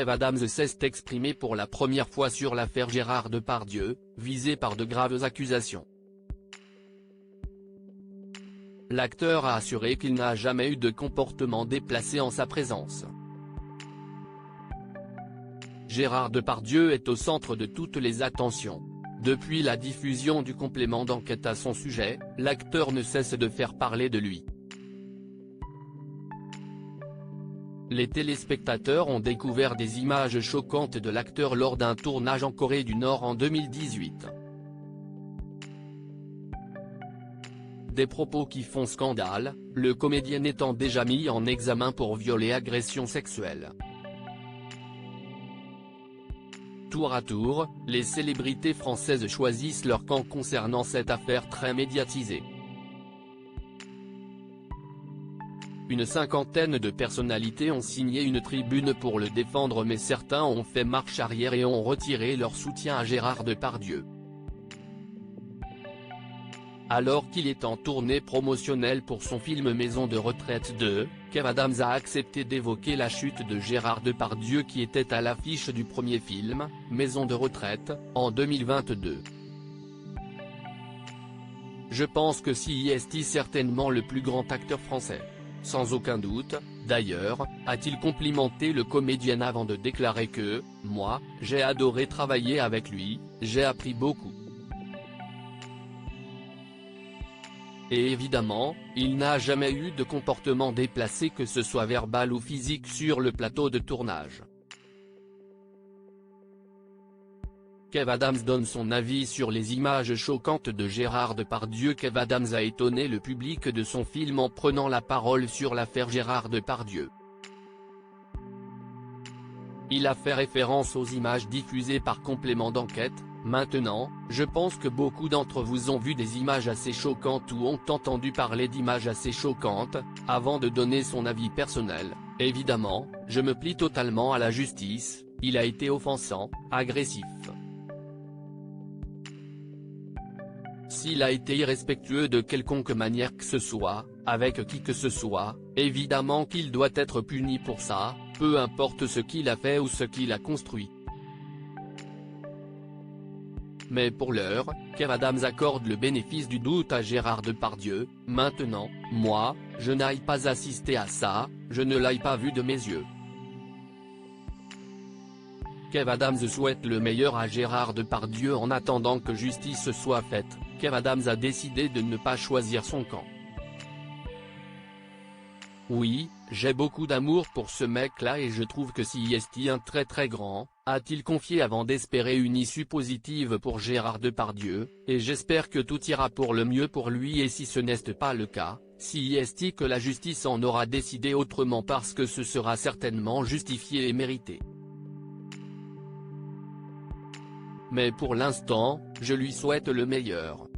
Kev Adams s'est exprimé pour la première fois sur l'affaire Gérard Depardieu, visé par de graves accusations. L'acteur a assuré qu'il n'a jamais eu de comportement déplacé en sa présence. Gérard Depardieu est au centre de toutes les attentions. Depuis la diffusion du complément d'enquête à son sujet, l'acteur ne cesse de faire parler de lui. Les téléspectateurs ont découvert des images choquantes de l'acteur lors d'un tournage en Corée du Nord en 2018. Des propos qui font scandale, le comédien étant déjà mis en examen pour viol et agression sexuelle. Tour à tour, les célébrités françaises choisissent leur camp concernant cette affaire très médiatisée. Une cinquantaine de personnalités ont signé une tribune pour le défendre, mais certains ont fait marche arrière et ont retiré leur soutien à Gérard Depardieu. Alors qu'il est en tournée promotionnelle pour son film Maison de retraite 2, Kev Adams a accepté d'évoquer la chute de Gérard Depardieu qui était à l'affiche du premier film, Maison de retraite, en 2022. Je pense que c'est certainement le plus grand acteur français. Sans aucun doute, d'ailleurs, a-t-il complimenté le comédien avant de déclarer que « Moi, j'ai adoré travailler avec lui, j'ai appris beaucoup ». Et évidemment, il n'a jamais eu de comportement déplacé que ce soit verbal ou physique sur le plateau de tournage. Kev Adams donne son avis sur les images choquantes de Gérard Depardieu. Kev Adams a étonné le public de son film en prenant la parole sur l'affaire Gérard Depardieu. Il a fait référence aux images diffusées par complément d'enquête. Maintenant, je pense que beaucoup d'entre vous ont vu des images assez choquantes ou ont entendu parler d'images assez choquantes, avant de donner son avis personnel. Évidemment, je me plie totalement à la justice, il a été offensant, agressif. S'il a été irrespectueux de quelconque manière que ce soit, avec qui que ce soit, évidemment qu'il doit être puni pour ça, peu importe ce qu'il a fait ou ce qu'il a construit. Mais pour l'heure, Kev Adams accorde le bénéfice du doute à Gérard Depardieu. Maintenant, moi, je n'aille pas assister à ça, je ne l'aille pas vu de mes yeux. Kev Adams souhaite le meilleur à Gérard Depardieu en attendant que justice soit faite. Kev Adams a décidé de ne pas choisir son camp. Oui, j'ai beaucoup d'amour pour ce mec-là et je trouve que c'est un très grand, a-t-il confié avant d'espérer une issue positive pour Gérard Depardieu, et j'espère que tout ira pour le mieux pour lui et si ce n'est pas le cas, c'est que la justice en aura décidé autrement parce que ce sera certainement justifié et mérité. Mais pour l'instant, je lui souhaite le meilleur.